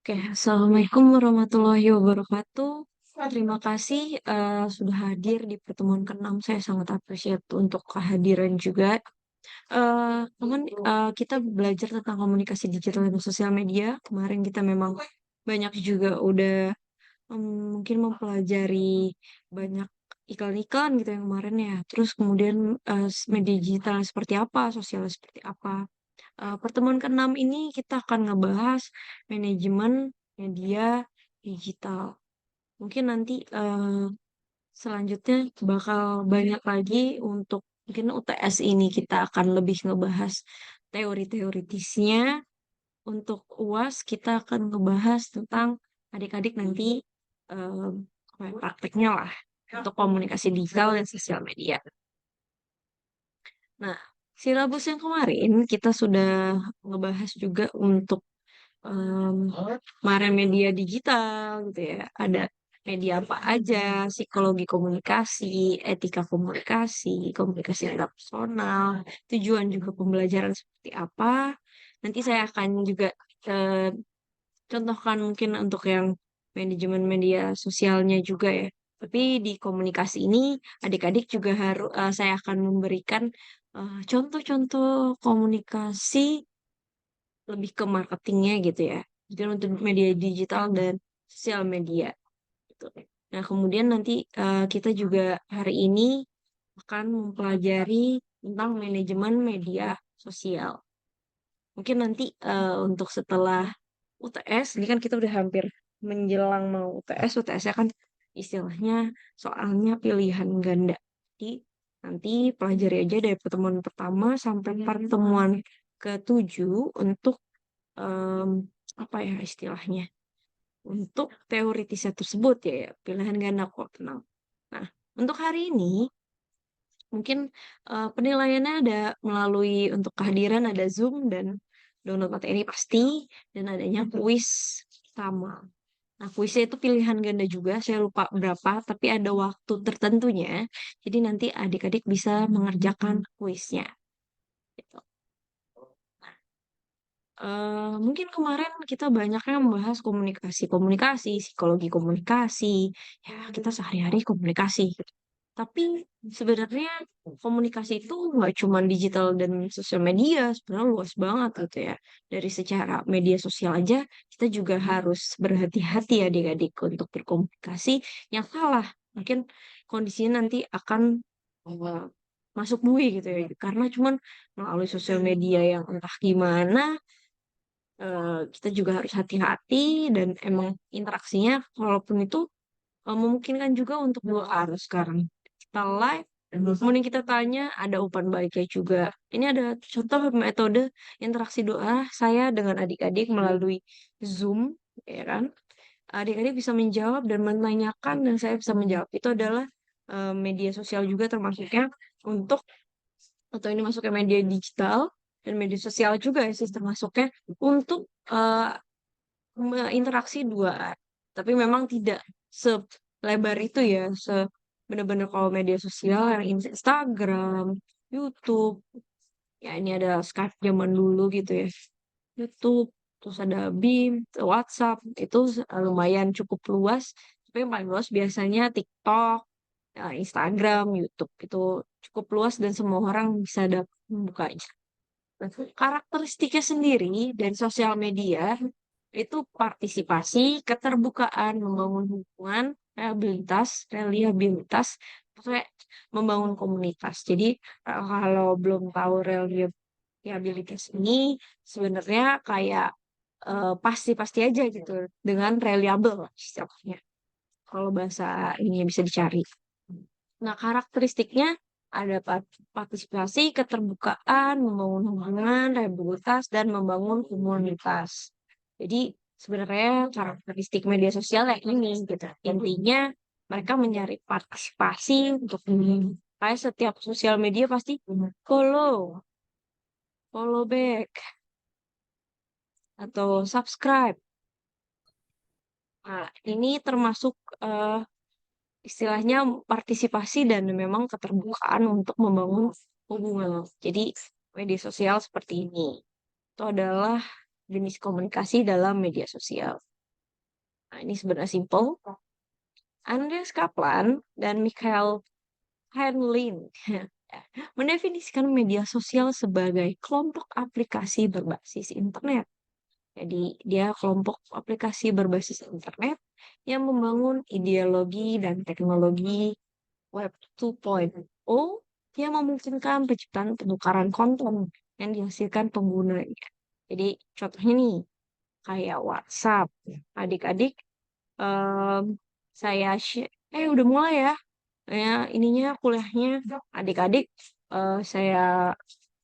Oke, Assalamualaikum warahmatullahi wabarakatuh. Terima kasih sudah hadir di pertemuan ke-6. Saya sangat appreciate untuk kehadiran juga. Kita belajar tentang komunikasi digital dan sosial media. Kemarin kita memang banyak juga udah mungkin mempelajari banyak iklan-iklan gitu yang kemarin ya. Terus kemudian media digital seperti apa, sosial seperti apa. Pertemuan ke-6 ini kita akan ngebahas manajemen media digital. Mungkin nanti selanjutnya bakal banyak lagi untuk mungkin UTS ini kita akan lebih ngebahas teori-teoritisnya. Untuk UAS kita akan ngebahas tentang adik-adik nanti apa ya, prakteknya lah untuk komunikasi digital dan sosial media. Nah, silabus yang kemarin kita sudah ngebahas juga untuk em, kemarin media digital gitu ya. Ada media apa aja, psikologi komunikasi, etika komunikasi, komunikasi interpersonal, tujuan juga pembelajaran seperti apa. Nanti saya akan juga eh, contohkan mungkin untuk yang manajemen media sosialnya juga ya. Tapi di komunikasi ini adik-adik juga harus saya akan memberikan contoh-contoh komunikasi lebih ke marketingnya gitu ya. Jadi untuk media digital dan sosial media gitu. Nah, kemudian nanti kita juga hari ini akan mempelajari tentang manajemen media sosial. Mungkin nanti untuk setelah UTS, ini kan kita udah hampir menjelang mau UTS, UTS-nya kan istilahnya soalnya pilihan ganda. Jadi nanti pelajari aja dari pertemuan pertama sampai pertemuan ke-7 untuk em, apa ya istilahnya? Untuk teoritisnya tersebut ya, ya, pilihan ganda kok tenang. Nah, untuk hari ini mungkin penilaiannya ada melalui untuk kehadiran ada Zoom dan download materi pasti dan adanya kuis sama. Nah, kuisnya itu pilihan ganda juga, saya lupa berapa, tapi ada waktu tertentunya. Jadi nanti adik-adik bisa mengerjakan kuisnya. Gitu. Mungkin kemarin kita banyaknya membahas komunikasi, psikologi komunikasi. Ya, kita sehari-hari komunikasi, gitu. Tapi sebenarnya komunikasi itu nggak cuma digital dan sosial media, sebenarnya luas banget gitu ya. Dari secara media sosial aja, kita juga harus berhati-hati adik-adik untuk berkomunikasi yang salah. Mungkin kondisinya nanti akan eh, masuk bui gitu ya. Karena cuman melalui sosial media yang entah gimana, kita juga harus hati-hati dan emang interaksinya walaupun itu memungkinkan juga untuk dua arah sekarang. Kita live, kemudian kita tanya, ada umpan baliknya juga. Ini ada contoh metode interaksi doa saya dengan adik-adik melalui Zoom, ya kan? Adik-adik bisa menjawab dan menanyakan dan saya bisa menjawab. Itu adalah media sosial juga termasuknya untuk atau ini masuk ke media digital dan media sosial juga ya sistem masuknya untuk interaksi dua arah. Tapi memang tidak selebar itu ya, benar-benar kalau media sosial yang Instagram, YouTube, ya ini ada Skype zaman dulu gitu ya, YouTube, terus ada BIM, WhatsApp, itu lumayan cukup luas. Tapi yang paling luas biasanya TikTok, Instagram, YouTube itu cukup luas dan semua orang bisa dapat membukanya. Nah, karakteristiknya sendiri dari sosial media itu partisipasi, keterbukaan, membangun hubungan, reliabilitas, maksudnya membangun komunitas. Jadi kalau belum tahu reliabilitas ini sebenarnya kayak pasti-pasti aja gitu dengan reliable lah istilahnya. Kalau bahasa ini bisa dicari. Nah, karakteristiknya ada partisipasi, keterbukaan, membangun hubungan, reliabilitas, dan membangun komunitas. Jadi, sebenarnya karakteristik media sosial yang ini, gitu. Intinya, mereka mencari partisipasi untuk ini. Kayak setiap sosial media pasti follow, follow back, atau subscribe. Nah, ini termasuk eh, istilahnya partisipasi dan memang keterbukaan untuk membangun hubungan. Jadi media sosial seperti ini itu adalah jenis komunikasi dalam media sosial. Nah, ini sebenarnya simple. Andreas Kaplan dan Michael Hanlin mendefinisikan media sosial sebagai kelompok aplikasi berbasis internet. Jadi, dia kelompok aplikasi berbasis internet yang membangun ideologi dan teknologi Web 2.0 yang memungkinkan penciptaan penukaran konten yang dihasilkan penggunanya. Jadi, contohnya nih, kayak WhatsApp. Adik-adik, saya udah mulai ya. Ya, ininya kuliahnya adik-adik, saya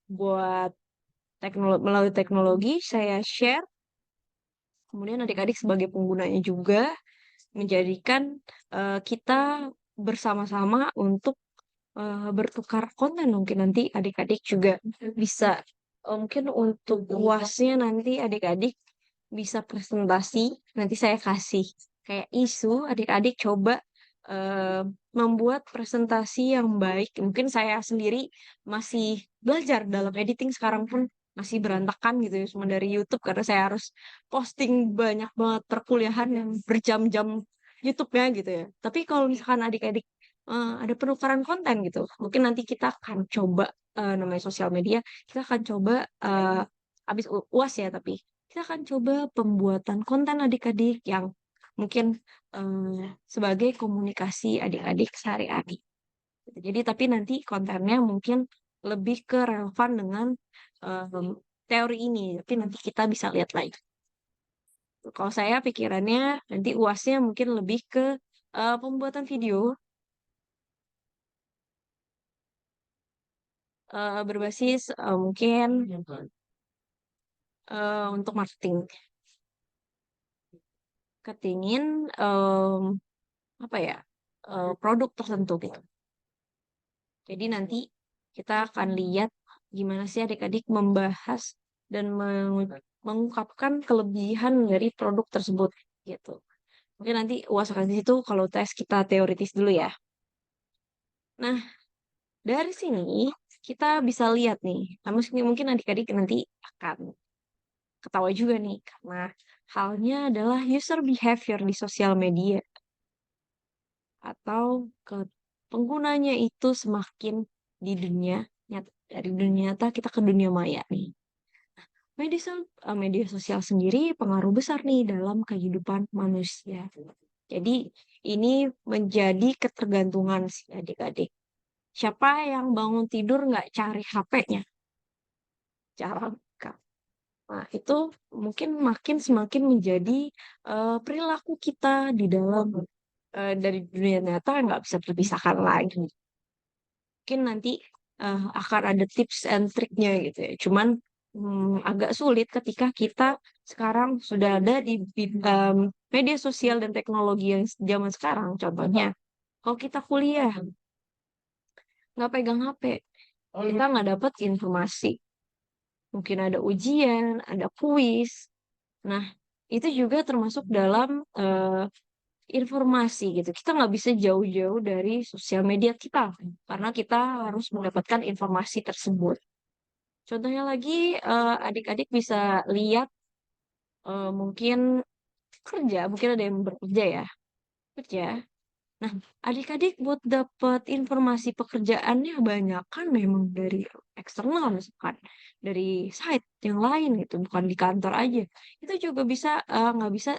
buat melalui teknologi, saya share. Kemudian adik-adik sebagai penggunanya juga menjadikan kita bersama-sama untuk bertukar konten. Mungkin nanti adik-adik juga bisa, mungkin untuk UASnya nanti adik-adik bisa presentasi, nanti saya kasih kayak isu, adik-adik coba eh, membuat presentasi yang baik. Mungkin saya sendiri masih belajar dalam editing sekarang pun masih berantakan gitu ya, cuma dari YouTube karena saya harus posting banyak banget perkuliahan yang berjam-jam YouTube-nya gitu ya. Tapi kalau misalkan adik-adik ada penukaran konten gitu, mungkin nanti kita akan coba namanya sosial media, kita akan coba habis UAS ya, tapi kita akan coba pembuatan konten adik-adik yang mungkin sebagai komunikasi adik-adik sehari-hari. Jadi tapi nanti kontennya mungkin lebih ke relevan dengan em, teori ini, tapi nanti kita bisa lihat lagi. Kalau saya pikirannya nanti UASnya mungkin lebih ke pembuatan video berbasis mungkin untuk marketing, ketingin apa ya, produk tertentu gitu. Jadi nanti kita akan lihat gimana sih adik-adik membahas dan mengungkapkan kelebihan dari produk tersebut gitu. Mungkin nanti UAS akan di situ kalau tes kita teoritis dulu ya. Nah, dari sini kita bisa lihat nih, nah, mungkin adik-adik nanti akan ketawa juga nih karena halnya adalah user behavior di sosial media atau ke penggunanya itu semakin di dunia nyata, dari dunia nyata kita ke dunia maya nih. Media sosial sendiri pengaruh besar nih dalam kehidupan manusia. Jadi ini menjadi ketergantungan si adik-adik. Siapa yang bangun tidur nggak cari HP-nya? Jarang kan. Nah, itu mungkin makin semakin menjadi perilaku kita di dalam dari dunia nyata nggak bisa terpisahkan lagi. Mungkin nanti akan ada tips and triknya gitu ya. Cuman agak sulit ketika kita sekarang sudah ada di media sosial dan teknologi yang zaman sekarang. Contohnya, kalau kita kuliah nggak pegang HP, kita nggak dapat informasi. Mungkin ada ujian, ada kuis. Nah, itu juga termasuk dalam informasi gitu. Kita nggak bisa jauh-jauh dari sosial media kita karena kita harus mendapatkan informasi tersebut. Contohnya lagi, adik-adik bisa lihat mungkin mungkin ada yang bekerja ya, kerja. Nah, adik-adik buat dapat informasi pekerjaannya banyak kan memang dari eksternal misalkan, dari site yang lain gitu, bukan di kantor aja. Itu juga bisa nggak bisa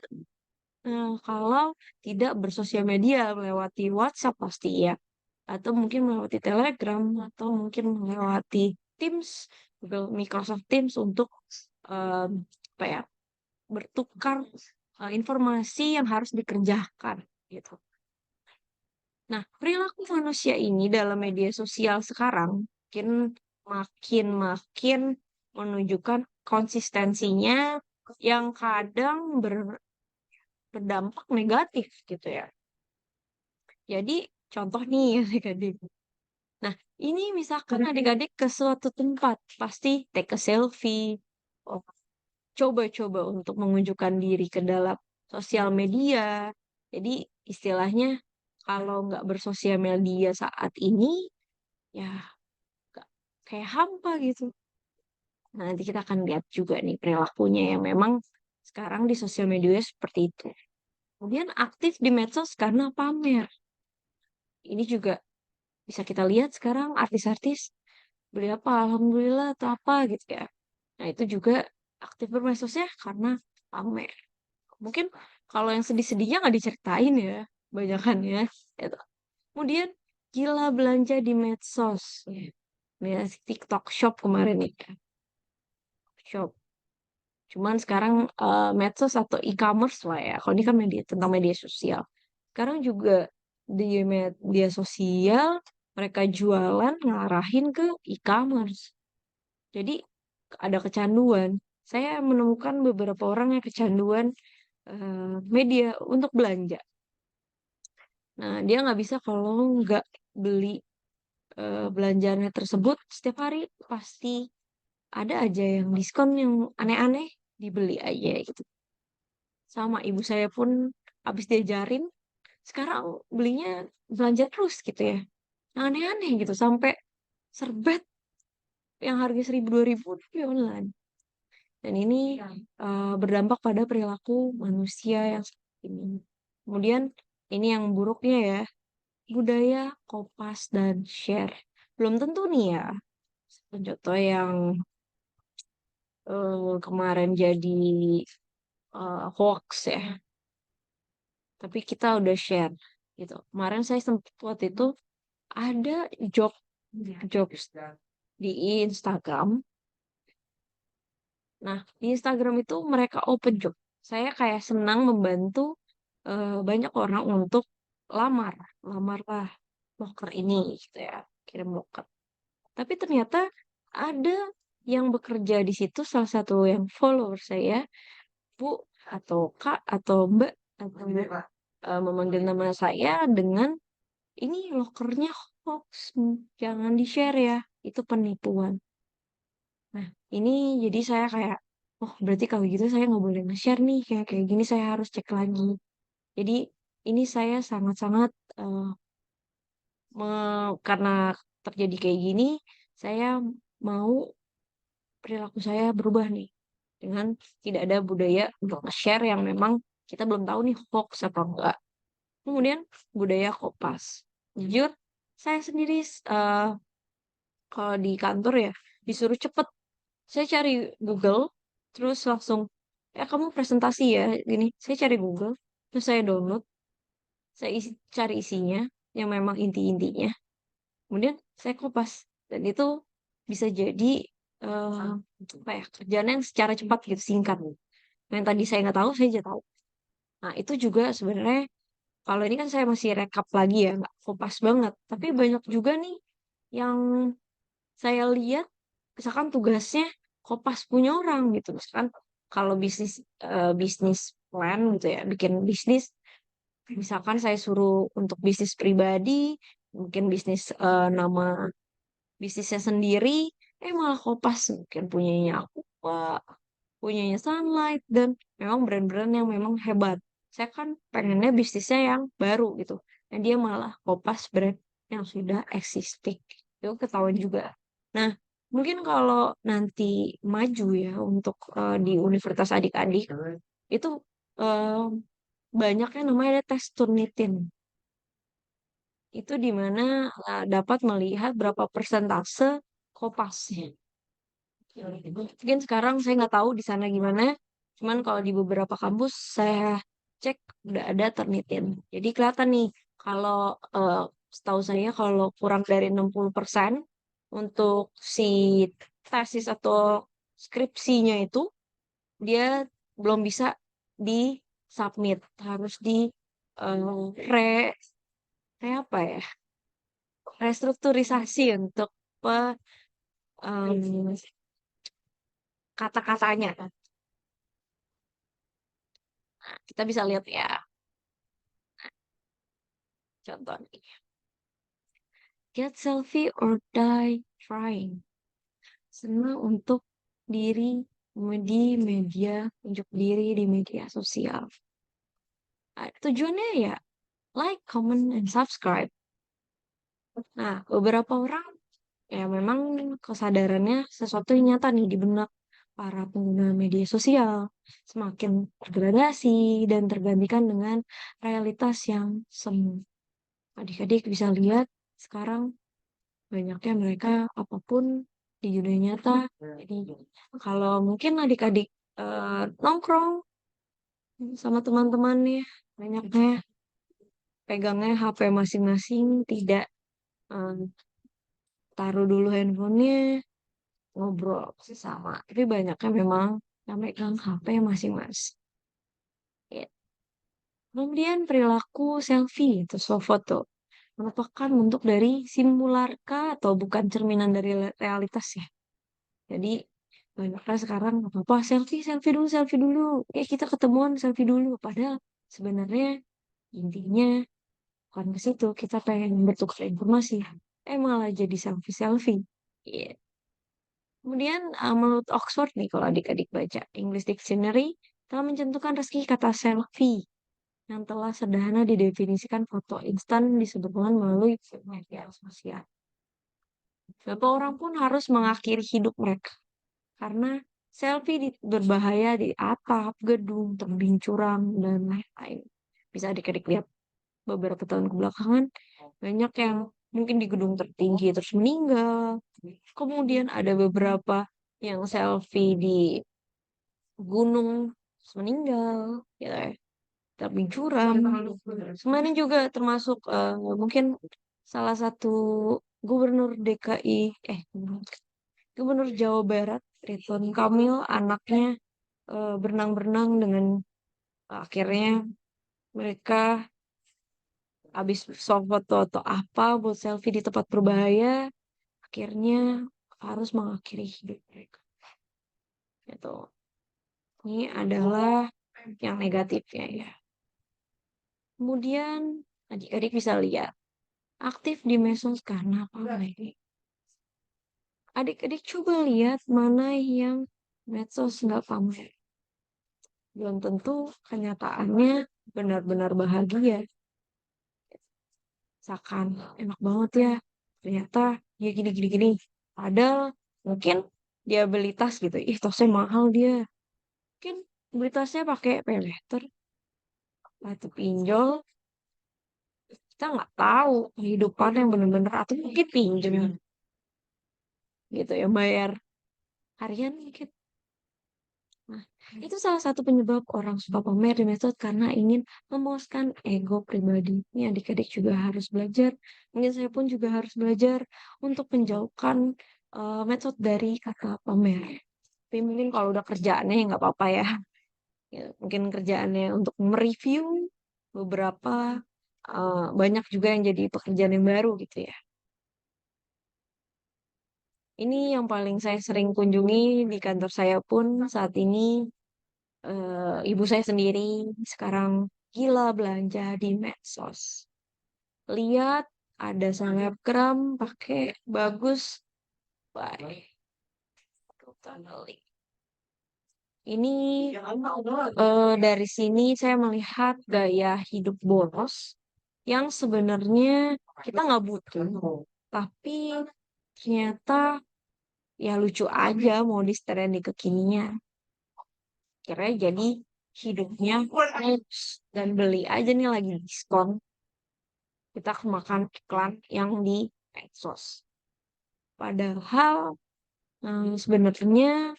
kalau tidak bersosial media melewati WhatsApp pasti ya, atau mungkin melewati Telegram, atau mungkin melewati Teams, Google Microsoft Teams untuk em, apa ya, bertukar informasi yang harus dikerjakan gitu. Nah, perilaku manusia ini dalam media sosial sekarang makin menunjukkan konsistensinya yang kadang berdampak negatif gitu ya. Jadi contoh nih adik-adik. Nah, ini misalkan adik-adik ke suatu tempat, pasti take a selfie. Oh, coba-coba untuk mengunjukkan diri ke dalam sosial media. Jadi istilahnya kalau nggak bersosial media saat ini, ya nggak, kayak hampa gitu. Nah, nanti kita akan lihat juga nih perilakunya yang memang sekarang di sosial media seperti itu. Kemudian aktif di medsos karena pamer. Ini juga bisa kita lihat sekarang artis-artis beli apa, alhamdulillah atau apa gitu ya. Nah, itu juga aktif bermedsosnya karena pamer. Mungkin kalau yang sedih-sedihnya nggak diceritain ya, banyakan ya. Itu. Kemudian gila belanja di medsos. Ya. Ya, TikTok Shop kemarin nih. Shop. Cuman sekarang medsos atau e-commerce lah ya. Kalau ini kan media tentang media sosial. Sekarang juga di media sosial mereka jualan ngarahin ke e-commerce. Jadi ada kecanduan. Saya menemukan beberapa orang yang kecanduan media untuk belanja. Nah, dia nggak bisa kalau nggak beli belanjaannya tersebut setiap hari pasti ada aja yang diskon yang aneh-aneh dibeli aja gitu. Sama ibu saya pun habis diajarin sekarang belinya belanja terus gitu ya. Yang aneh-aneh gitu sampai serbet yang harga 1.000 2.000 tapi online. Dan ini berdampak pada perilaku manusia yang seperti ini. Kemudian ini yang buruknya ya, budaya kopas dan share. Belum tentu nih ya, contoh yang kemarin jadi hoax ya, tapi kita udah share gitu. Kemarin saya sempat waktu itu ada job jobs di Instagram. Nah, di Instagram itu mereka open job. Saya kayak senang membantu banyak orang untuk lamar, lamarlah loker ini gitu ya, kirim loker. Tapi ternyata ada yang bekerja di situ, salah satu yang follower saya, Bu atau Kak atau Mbak atau memanggil nama saya dengan ini lokernya hoax, jangan di-share ya, itu penipuan. Nah, ini jadi saya kayak, oh berarti kalau gitu saya nggak boleh nge-share nih, kayak kayak gini saya harus cek lagi. Jadi ini saya sangat-sangat karena terjadi kayak gini, saya mau perilaku saya berubah nih dengan tidak ada budaya untuk nge-share yang memang kita belum tahu nih hoax apa enggak. Kemudian budaya kopas. Jujur, saya sendiri kalau di kantor ya disuruh cepet. Saya cari Google, terus langsung, kamu presentasi ya, gini. Saya cari Google, terus saya download, saya cari isinya, yang memang inti-intinya. Kemudian saya kopas. Dan itu bisa jadi apa ya, kerjaan yang secara cepat gitu, singkat. Yang tadi saya nggak tahu, saya jadi tahu. Nah, itu juga sebenarnya, kalau ini kan saya masih rekap lagi ya, nggak kopas banget. Tapi banyak juga nih yang saya lihat misalkan tugasnya kopas punya orang gitu, misalkan kalau bisnis plan gitu ya, bikin bisnis, misalkan saya suruh untuk bisnis pribadi, mungkin bisnis nama bisnisnya sendiri, malah kopas mungkin punyanya aku, punyanya Sunlight, dan memang brand-brand yang memang hebat. Saya kan pengennya bisnisnya yang baru gitu, dan dia malah kopas brand yang sudah existing. Itu ketahuan juga. Nah, mungkin kalau nanti maju ya untuk di universitas adik-adik, itu eh, banyaknya namanya ada tes Turnitin. Itu di mana dapat melihat berapa persentase kopasnya. Mungkin sekarang saya nggak tahu di sana gimana. Cuman kalau di beberapa kampus saya cek udah ada Turnitin. Jadi kelihatan nih kalau setahu saya kalau kurang dari 60% untuk si tesis atau skripsinya itu dia belum bisa di submit, harus di re, apa ya? Restrukturisasi untuk em, kata-katanya. Kita bisa lihat ya, contoh nih. Get selfie or die trying. Senang untuk diri di media, unjuk diri di media sosial. Tujuannya ya like, comment, and subscribe. Nah, beberapa orang ya memang kesadarannya sesuatu yang nyata nih di benak. para pengguna media sosial semakin tergradasi dan tergantikan dengan realitas yang semu. Adik-adik bisa lihat sekarang banyaknya mereka apapun di dunia nyata. Jadi kalau mungkin adik-adik nongkrong sama teman-temannya, banyaknya pegangnya HP masing-masing, tidak eh, taruh dulu handphonenya, ngobrol sesama. Tapi banyaknya memang yang megang HP masing-masing. Ya. Kemudian perilaku selfie itu foto merupakan bentuk dari simularka atau bukan cerminan dari realitas ya. Jadi banyaknya sekarang apa-apa selfie, selfie dulu. Kita ketemuan selfie dulu. Padahal sebenarnya intinya bukan ke situ. Kita pengen bertukar informasi. Malah jadi selfie-selfie. Iya. Kemudian menurut Oxford nih kalau adik-adik baca English Dictionary telah mencantumkan rezeki kata selfie yang telah sederhana didefinisikan foto instan disebutkan melalui media sosial. Beberapa orang pun harus mengakhiri hidup mereka karena selfie berbahaya di atap, gedung, tebing curam, dan lain-lain. Bisa adik-adik lihat beberapa tahun kebelakangan, banyak yang mungkin di gedung tertinggi terus meninggal. Kemudian ada beberapa yang selfie di gunung terus meninggal, gitu ya. Tebing curam. Kemarin juga termasuk mungkin salah satu gubernur DKI, gubernur Jawa Barat, Ridwan Kamil, anaknya berenang-berenang dengan akhirnya mereka habis soft foto atau apa buat selfie di tempat berbahaya, akhirnya harus mengakhiri hidup mereka. Itu. Ini adalah yang negatifnya ya. Kemudian adik-adik bisa lihat aktif di medsos karena apa lagi? Adik-adik coba lihat mana yang medsos nggak pamer. Belum tentu kenyataannya benar-benar bahagia. Misalkan enak banget ya, ternyata dia gini-gini-gini. Padahal mungkin dia beli tas gitu, tasnya mahal dia. Mungkin beli tasnya pakai paylater atau pinjol. Kita nggak tahu kehidupan yang benar-benar atau mungkin pinjam gitu ya, bayar harian mungkin. Nah, itu salah satu penyebab orang suka pamer di medsos karena ingin memuaskan ego pribadi. Ini adik-adik juga harus belajar. Mungkin saya pun juga harus belajar untuk menjauhkan medsos dari kata pamer. Tapi mungkin kalau udah kerjaannya ya nggak apa-apa ya. Ya, mungkin kerjaannya untuk mereview beberapa banyak juga yang jadi pekerjaan yang baru gitu ya. Ini yang paling saya sering kunjungi di kantor saya pun saat ini ibu saya sendiri sekarang gila belanja di medsos. Lihat ada selebgram pakai bagus, baik. Totally. Ini dari sini saya melihat gaya hidup boros yang sebenarnya kita nggak butuh, tapi ternyata ya lucu aja mau di di kekinian. Kira jadi hidupnya dan beli aja nih lagi diskon. Kita makan iklan yang di medsos. Padahal sebenarnya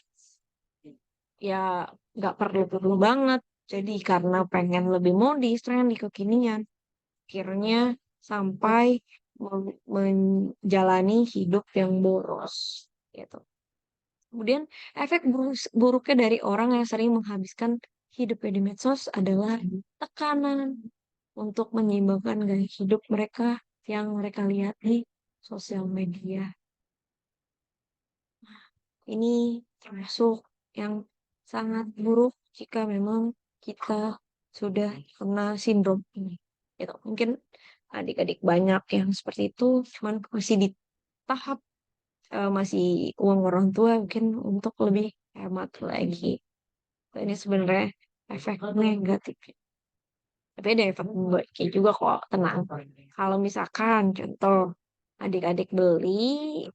ya nggak perlu-perlu banget. Jadi karena pengen lebih modis, trendy kekinian, akhirnya sampai menjalani hidup yang boros. Gitu. Kemudian efek buruknya dari orang yang sering menghabiskan hidupnya di medsos adalah tekanan untuk menyeimbangkan gaya hidup mereka yang mereka lihat di sosial media. Ini termasuk yang sangat buruk jika memang kita sudah kena sindrom ini. Gitu. Mungkin adik-adik banyak yang seperti itu, cuman masih di tahap masih uang orang tua mungkin untuk lebih hemat lagi. Ini sebenarnya efek negatif. Tapi ada efek baiknya juga kok, tenang. Kalau misalkan contoh adik-adik beli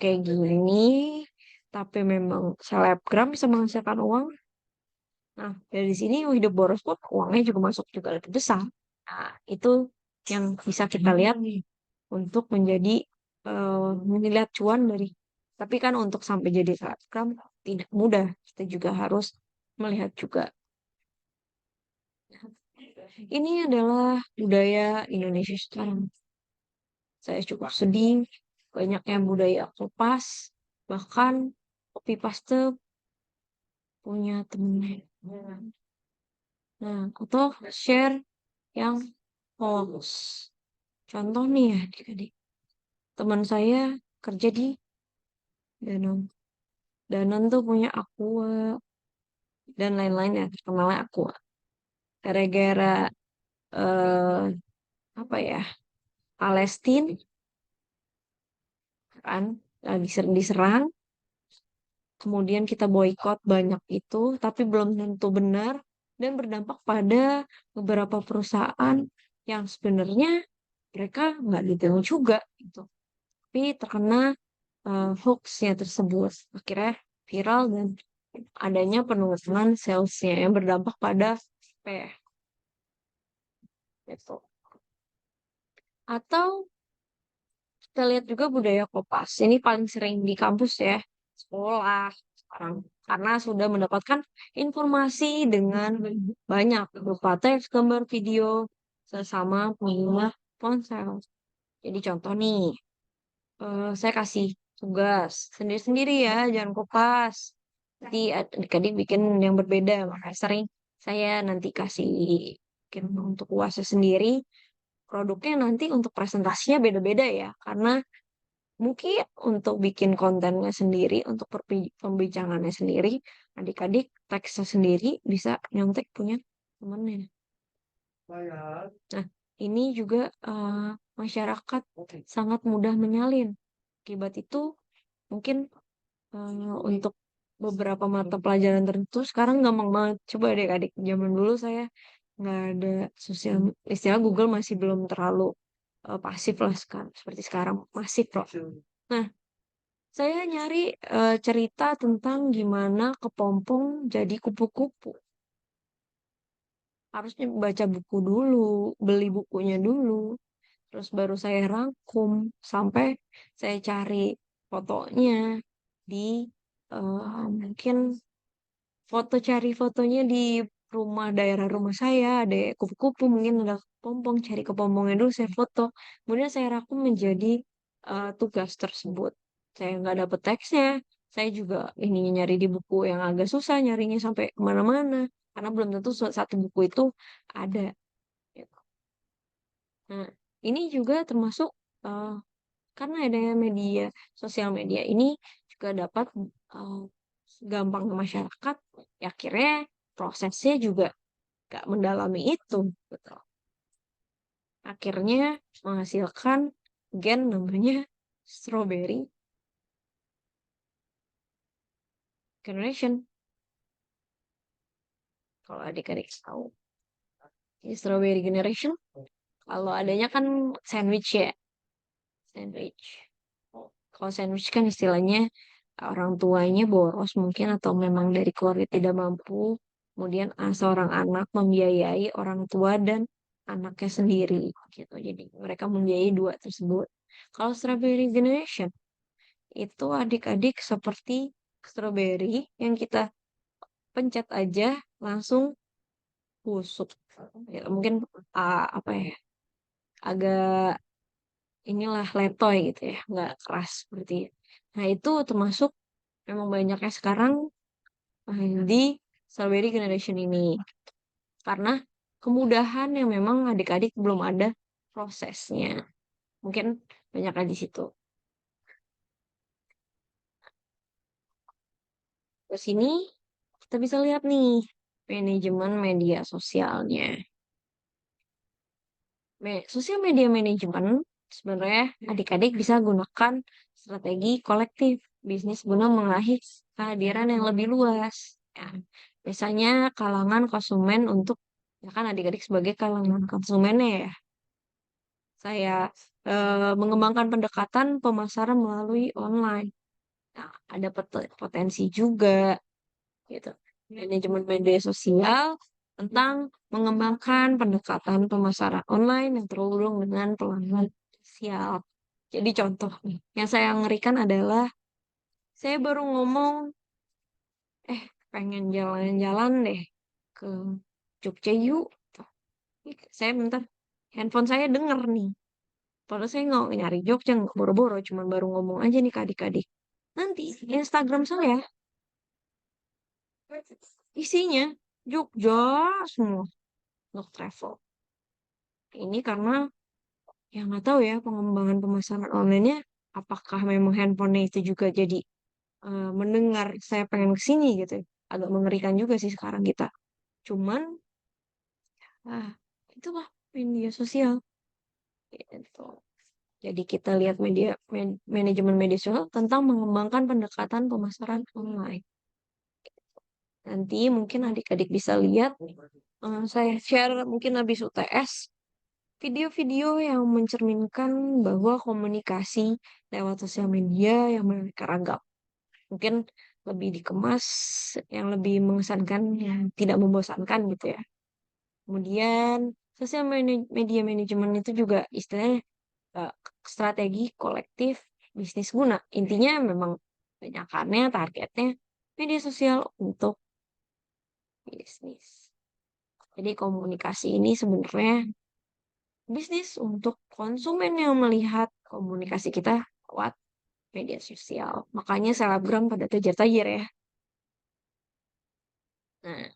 kayak gini, tapi memang selebgram bisa menghasilkan uang. Nah, dari sini hidup boros pun uangnya juga masuk juga lebih besar. Nah, itu yang bisa kita lihat untuk menjadi melihat cuan dari. Tapi kan untuk sampai jadi selebgram tidak mudah. Kita juga harus melihat juga. Ini adalah budaya Indonesia sekarang. Saya cukup sedih, banyaknya budaya kopas, bahkan copy paste punya temennya. Nah, atau share yang hoax. Contoh nih ya, adik-adik. Teman saya kerja di Danone. Danone tuh punya Aqua dan lain-lain ya, terkenalnya Aqua. Gara-gara eh, apa ya, Palestina kan diserang, kemudian kita boykot banyak itu, tapi belum tentu benar dan berdampak pada beberapa perusahaan yang sebenarnya mereka nggak detail juga gitu. Tapi terkena hoaxnya tersebut akhirnya viral dan adanya penurunan salesnya yang berdampak pada P gitu. Atau kita lihat juga budaya kopas. Ini paling sering di kampus ya, sekolah sekarang. Karena sudah mendapatkan informasi dengan banyak berupa teks, gambar, video, sesama pengguna ponsel. Jadi contoh nih, saya kasih tugas sendiri-sendiri ya, jangan kopas. Nanti adik-adik bikin yang berbeda, makanya sering saya nanti kasih bikin untuk UASnya sendiri, produknya nanti untuk presentasinya beda-beda ya, karena mungkin untuk bikin kontennya sendiri, untuk pembincangannya sendiri, adik-adik teksnya sendiri bisa nyontek punya temennya. Nah, ini juga masyarakat sangat mudah menyalin. Akibat itu mungkin untuk beberapa mata pelajaran tertentu sekarang gampang banget. Coba adik-adik, zaman dulu saya nggak ada sosial, istilah Google masih belum terlalu pasif lah sekarang, seperti sekarang masif loh. Nah, saya nyari cerita tentang gimana kepompong jadi kupu-kupu. Harusnya baca buku dulu, beli bukunya dulu, terus baru saya rangkum sampai saya cari fotonya di mungkin cari fotonya di daerah rumah saya ada kupu-kupu, mungkin ada kepompong, cari kepompongnya dulu saya foto, kemudian saya rangkum menjadi tugas tersebut. Saya nggak dapet teksnya, saya juga ini nyari di buku yang agak susah, nyarinya sampai kemana-mana karena belum tentu satu buku itu ada gitu. Nah, ini juga termasuk eh, karena adanya sosial media ini juga dapat eh, gampang ke masyarakat, ya akhirnya prosesnya juga gak mendalami itu, gitu. Akhirnya menghasilkan gen namanya strawberry generation. Kalau adik-adik tahu, ini strawberry generation, kalau adanya kan sandwich ya, sandwich. Kalau sandwich kan istilahnya orang tuanya boros mungkin atau memang dari keluarga tidak mampu. Kemudian seorang anak membiayai orang tua dan anaknya sendiri gitu. Jadi mereka membiayai dua tersebut. Kalau strawberry generation itu adik-adik seperti strawberry yang kita pencet aja langsung busuk. Ya, mungkin apa ya, agak inilah letoy gitu ya, nggak keras seperti. Nah itu termasuk memang banyaknya sekarang di strawberry generation ini karena kemudahan yang memang adik-adik belum ada prosesnya. Mungkin banyaknya di situ. Terus ini kita bisa lihat nih manajemen media sosialnya. Sosial media manajemen sebenarnya adik-adik bisa gunakan strategi kolektif bisnis guna meraih kehadiran yang lebih luas. Ya, misalnya kalangan konsumen untuk, ya kan adik-adik sebagai kalangan konsumennya ya. Saya mengembangkan pendekatan pemasaran melalui online. Nah, ada potensi juga gitu. Manajemen media sosial tentang mengembangkan pendekatan pemasaran online yang terhubung dengan pelanggan sosial. Jadi contoh nih, yang saya ngerikan adalah saya baru ngomong, pengen jalan-jalan deh ke Jogja yuk. Saya bentar, handphone saya denger nih. Padahal saya nggak nyari Jogja, nggak boro-boro, cuman baru ngomong aja nih ke adik-adik. Nanti Instagram saya isinya Jogja semua untuk travel. Ini karena yang nggak tahu ya pengembangan pemasaran online-nya apakah memang handphonenya itu juga jadi mendengar saya pengen ke sini gitu. Agak mengerikan juga sih sekarang kita. Cuman ah itulah media sosial gitu. Jadi kita lihat manajemen media sosial tentang mengembangkan pendekatan pemasaran online. Nanti mungkin adik-adik bisa lihat, saya share mungkin habis UTS, video-video yang mencerminkan bahwa komunikasi lewat sosial media yang mereka ragam. Mungkin lebih dikemas, yang lebih mengesankan, yang tidak membosankan gitu ya. Kemudian, media manajemen itu juga istilahnya eh, strategi kolektif bisnis guna. Intinya memang banyakannya targetnya media sosial untuk bisnis. Jadi komunikasi ini sebenarnya bisnis untuk konsumen yang melihat komunikasi kita lewat media sosial. Makanya selebgram pada tajir-tajir ya. Nah,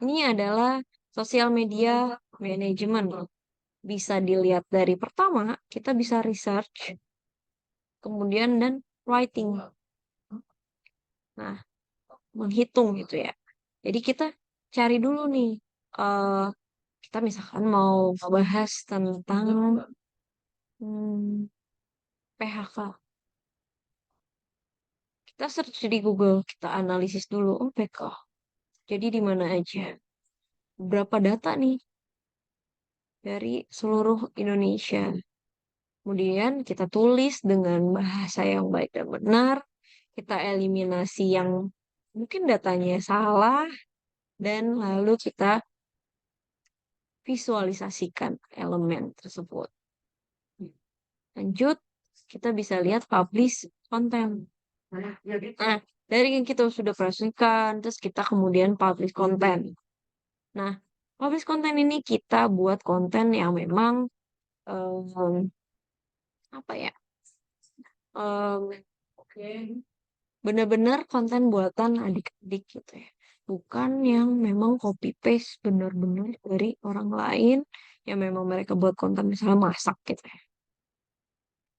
ini adalah sosial media manajemen. Bisa dilihat dari pertama, kita bisa research, kemudian dan writing. Nah, menghitung gitu ya. Jadi kita cari dulu nih, eh kita misalkan mau bahas tentang PHK. Kita search di Google, kita analisis dulu, PK. Jadi di mana aja? Berapa data nih dari seluruh Indonesia? Kemudian kita tulis dengan bahasa yang baik dan benar. Kita eliminasi yang mungkin datanya salah. Dan lalu kita visualisasikan elemen tersebut. Lanjut, kita bisa lihat publish konten. Nah, dari yang kita sudah promosikan, terus kita kemudian publish konten. Nah, publish konten ini kita buat konten yang memang apa ya? Benar-benar konten buatan adik-adik gitu ya. Bukan yang memang copy paste benar-benar dari orang lain yang memang mereka buat konten misalnya masak gitu ya.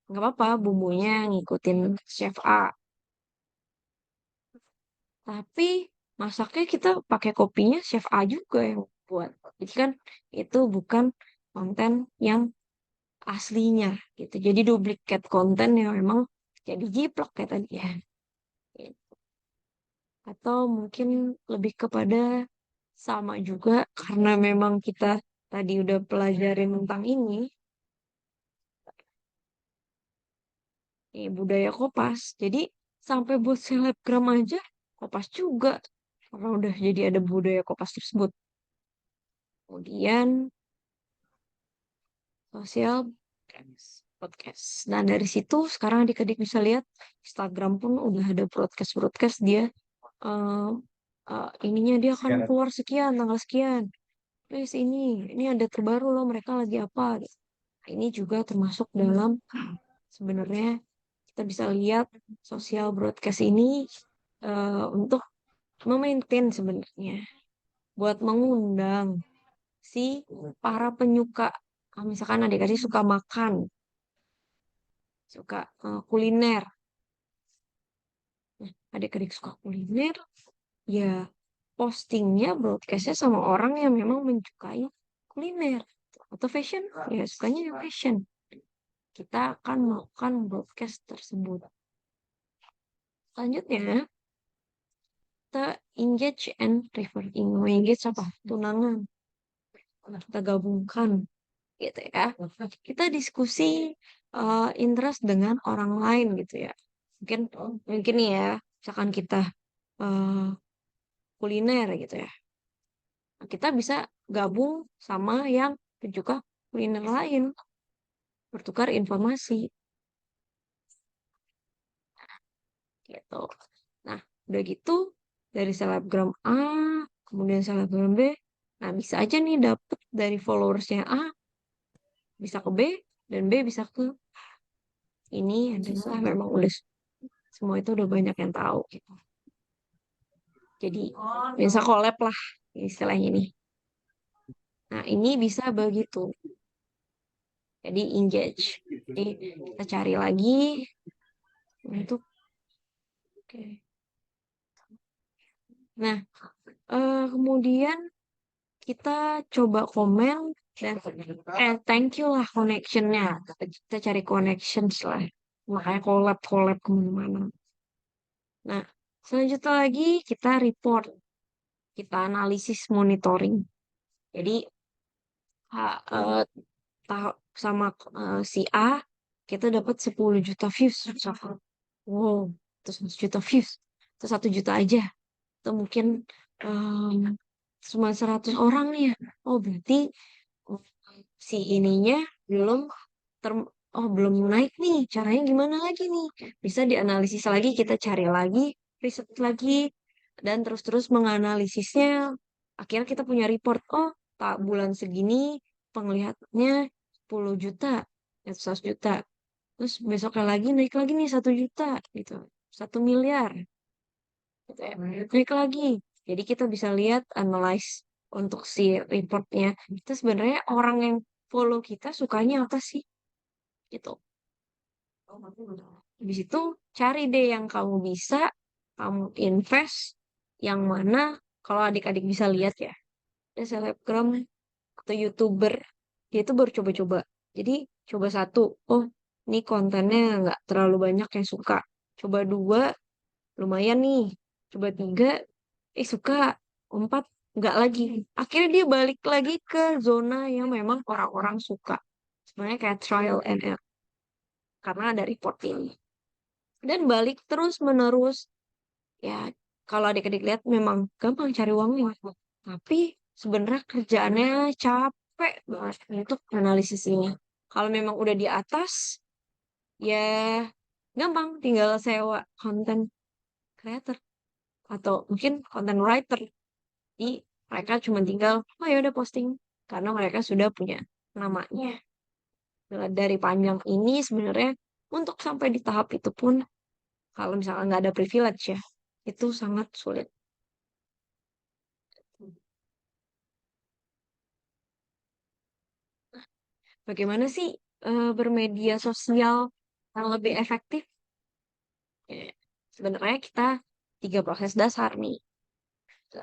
Nggak apa-apa bumbunya ngikutin chef A. Tapi masaknya kita pakai kopinya chef A juga yang buat. Jadi kan itu bukan konten yang aslinya gitu. Jadi duplikat konten yang memang jadi jiplak kayak tadi ya. Atau mungkin lebih kepada sama juga karena memang kita tadi udah pelajarin tentang ini, budaya Kopas. Jadi sampai buat selebgram aja Kopas juga. Karena udah jadi ada budaya Kopas tersebut. Kemudian sosial podcast. Nah dari situ sekarang adik-adik bisa lihat Instagram pun udah ada broadcast-broadcast dia eh ininya dia akan keluar sekian tanggal sekian. Guys ini ada terbaru loh mereka lagi apa gitu. Nah, ini juga termasuk dalam sebenarnya kita bisa lihat sosial broadcast ini untuk memaintain sebenarnya buat mengundang si para penyuka. Misalkan adik-adik suka makan, suka kuliner. Nah, adik-adik suka kuliner, ya postingnya, broadcastnya sama orang yang memang menyukai kuliner. Atau fashion, ya sukanya yang fashion. Kita akan melakukan broadcast tersebut. Selanjutnya, kita engage and reverting. Engage apa? Tunangan. Kita gabungkan gitu ya. Kita diskusi interest dengan orang lain gitu ya. Mungkin mungkin nih ya, misalkan kita eh, kuliner gitu ya. Nah, kita bisa gabung sama yang penyuka kuliner lain, bertukar informasi gitu. Nah, udah gitu dari selebgram A, kemudian selebgram B, nah bisa aja nih dapet dari followersnya A, bisa ke B, dan B bisa ke ini adalah memang udah semua itu udah banyak yang tahu gitu. Jadi bisa collab lah istilahnya ini. Nah, ini bisa begitu. Jadi engage. Jadi kita cari lagi untuk oke. Nah, kemudian kita coba komen dan thank you lah connectionnya. Kita cari connections lah. Makanya collab kemana-mana. Nah, selanjutnya lagi kita report, kita analisis monitoring. Jadi eh, sama si A kita dapat 10 juta views. Wow, terus 1 juta views. Terus 1 juta aja. Atau mungkin cuma 100 orang nih ya. Oh, berarti oh, si ininya belum ter oh belum naik nih. Caranya gimana lagi nih? Bisa dianalisis lagi, kita cari lagi, riset lagi, dan terus-terus menganalisisnya. Akhirnya kita punya report. Oh, tak bulan segini penglihatannya 10 juta, atau 100 juta. Terus besoknya lagi naik lagi nih 1 juta gitu. 1 miliar gitu ya. Naik lagi. Jadi kita bisa lihat analyze untuk si reportnya. Kita sebenarnya orang yang follow kita sukanya apa sih? Gitu. Habis itu cari deh yang kamu bisa, kamu invest, yang mana kalau adik-adik bisa lihat ya, ada selebgram atau YouTuber, dia itu baru coba-coba. Jadi coba satu, oh ini kontennya nggak terlalu banyak yang suka. Coba dua, lumayan nih. Coba tiga, suka. Empat, nggak lagi. Akhirnya dia balik lagi ke zona yang memang orang-orang suka. Sebenarnya kayak trial and error. Karena ada report ini. Dan balik terus menerus. Ya, kalau adik-adik lihat memang gampang cari uangnya. Tapi sebenarnya kerjaannya capek banget untuk analisis ini. Kalau memang udah di atas, ya gampang tinggal sewa konten creator atau mungkin content writer. Jadi mereka cuma tinggal, oh ya udah posting karena mereka sudah punya namanya. Nah, dari panjang ini sebenarnya untuk sampai di tahap itu pun kalau misalnya nggak ada privilege ya, itu sangat sulit. Bagaimana sih bermedia sosial yang lebih efektif? Eh, Sebenarnya kita tiga proses dasar nih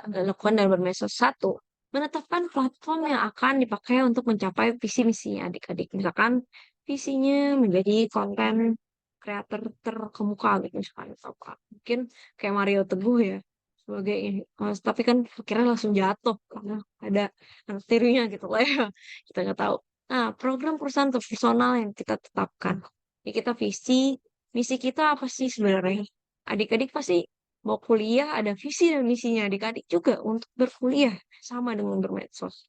lakukan dalam bermedsos. Satu, menetapkan platform yang akan dipakai untuk mencapai visi misinya adik-adik. Misalkan visinya menjadi konten kreator terkemuka gitu misalkan atau apa. Mungkin kayak Mario Teguh ya sebagai ini. Tapi kan akhirnya langsung jatuh karena ada anak tirinya gitu lah ya. Kita nggak tahu. Nah, program perusahaan atau personal yang kita tetapkan. Jadi kita misi kita apa sih sebenarnya? Adik-adik pasti mau kuliah ada visi dan misinya adik-adik juga untuk berkuliah sama dengan bermedsos.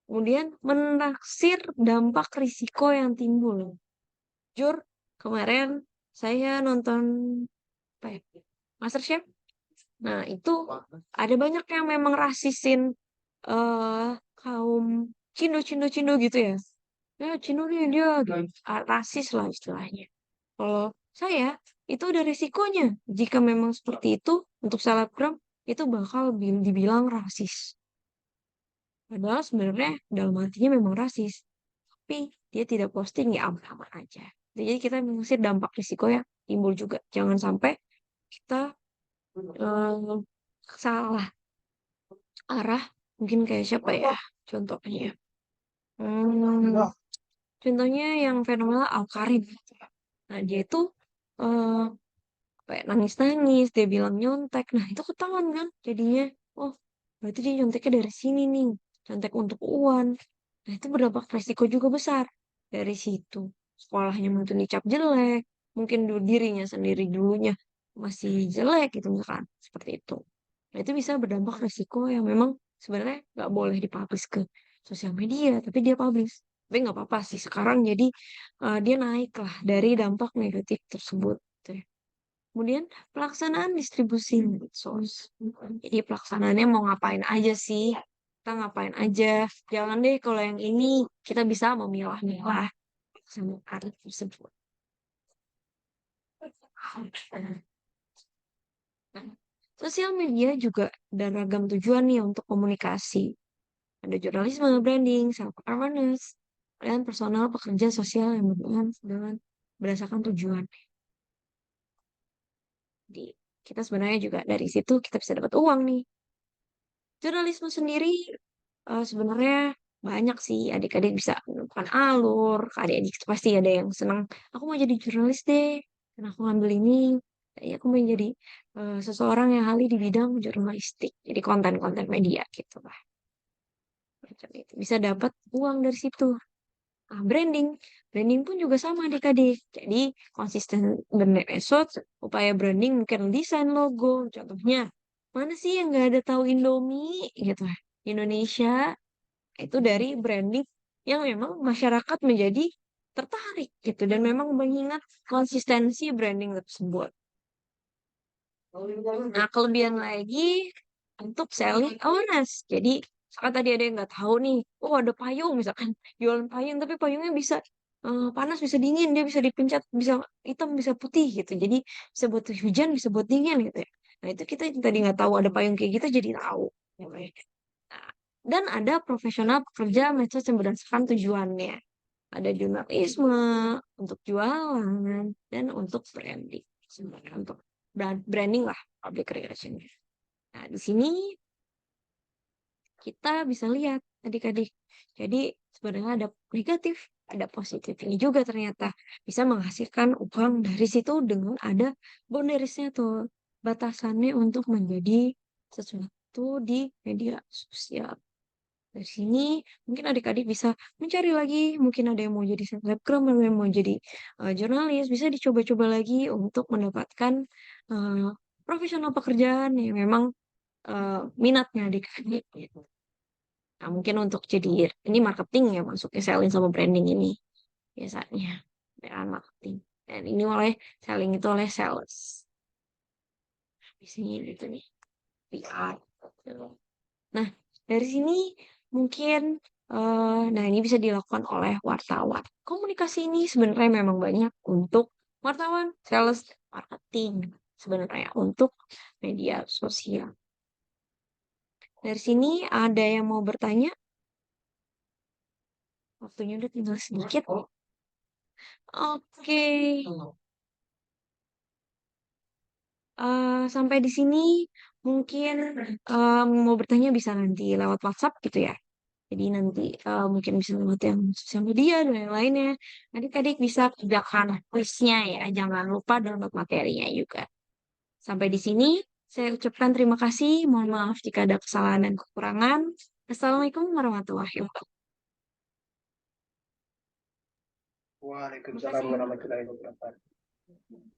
Kemudian menaksir dampak risiko yang timbul. Jur, kemarin saya nonton apa ya? MasterChef. Nah, itu ada banyak yang memang rasisin kaum Cindo gitu ya. Ya, Cindo nih dia gitu. Rasis lah istilahnya. Kalau saya, itu ada risikonya. Jika memang seperti itu, untuk selebgram, itu bakal dibilang rasis. Padahal sebenarnya dalam hatinya memang rasis. Tapi dia tidak posting, ya aman-aman aja. Jadi kita mengusir dampak risiko yang timbul juga. Jangan sampai kita eh, salah arah. Mungkin kayak siapa ya contohnya. Hmm, contohnya yang fenomenal Al-Karim. Nah, dia itu eh, kayak nangis-nangis, dia bilang nyontek. Nah, itu ketahuan kan jadinya. Oh, berarti dia nyonteknya dari sini nih. Nyontek untuk uang. Nah, itu berdampak resiko juga besar. Dari situ, sekolahnya mungkin dicap jelek, mungkin dirinya sendiri dulunya masih jelek gitu misalkan seperti itu. Nah, itu bisa berdampak resiko yang memang sebenarnya nggak boleh dipublish ke sosial media, tapi dia publish. Tapi nggak apa-apa sih sekarang, jadi dia naik lah dari dampak negatif tersebut, gitu ya. Kemudian pelaksanaan distribusi medsos. Jadi pelaksanaannya mau ngapain aja sih? Kita ngapain aja? Jangan deh kalau yang ini kita bisa memilah-milah pelaksanaan tersebut. Nah, sosial media juga dan ragam tujuan nih untuk komunikasi. Ada jurnalisme, branding, self-awareness, dan personal pekerja sosial yang berhubungan dengan berdasarkan tujuan. Jadi, kita sebenarnya juga dari situ kita bisa dapat uang nih. Jurnalisme sendiri sebenarnya banyak sih adik-adik bisa menemukan alur. Adik-adik pasti ada yang senang. Aku mau jadi jurnalis deh. Dan aku ngambil ini. Kayaknya aku mau jadi seseorang yang ahli di bidang jurnalistik. Jadi konten-konten media gitu lah. Macam itu. Bisa dapat uang dari situ. Nah, branding. Branding pun juga sama adik-adik. Jadi konsisten beresot, upaya branding mungkin desain logo. Contohnya, mana sih yang nggak ada tahu Indomie gitu. Indonesia itu dari branding yang memang masyarakat menjadi tertarik gitu dan memang mengingat konsistensi branding tersebut. Nah, kelebihan lagi untuk selling awareness. Jadi, misalkan tadi ada yang nggak tahu nih, oh ada payung misalkan, jualan payung, tapi payungnya bisa panas, bisa dingin, dia bisa dipencet, bisa hitam, bisa putih gitu. Jadi, bisa buat hujan, bisa buat dingin gitu ya. Nah, itu kita yang tadi nggak tahu ada payung kayak gitu, jadi tahu. Nah, dan ada profesional pekerja medsos yang berdasarkan tujuannya. Ada jurnalisme, untuk jualan, dan untuk branding. Sebenarnya untuk branding lah, public relation. Nah, di sini kita bisa lihat adik-adik. Jadi sebenarnya ada negatif, ada positif. Ini juga ternyata bisa menghasilkan uang dari situ dengan ada boundariesnya tuh. Batasannya untuk menjadi sesuatu di media sosial. Dari sini mungkin adik-adik bisa mencari lagi, mungkin ada yang mau jadi selebgram, ada yang mau jadi jurnalis, bisa dicoba-coba lagi untuk mendapatkan eh, profesional pekerjaan yang memang minatnya adik-adik gitu. Nah, mungkin untuk jadi ini marketing ya masuknya selling sama branding ini biasanya dengan marketing. Dan ini oleh selling itu oleh sales. Di sini gitu nih, PR. Nah, dari sini mungkin, nah ini bisa dilakukan oleh wartawan. Komunikasi ini sebenarnya memang banyak untuk wartawan, sales, marketing, sebenarnya untuk media sosial. Dari sini ada yang mau bertanya? Waktunya udah tinggal sedikit. Oke, sampai di sini mungkin mau bertanya bisa nanti lewat WhatsApp gitu ya. Jadi nanti mungkin bisa lewat yang sosial media dan lain-lainnya. Adik-adik bisa kerjakan kuisnya ya. Jangan lupa download materinya juga. Sampai di sini saya ucapkan terima kasih. Mohon maaf jika ada kesalahan dan kekurangan. Assalamualaikum warahmatullahi wabarakatuh. Waalaikumsalam warahmatullahi wabarakatuh.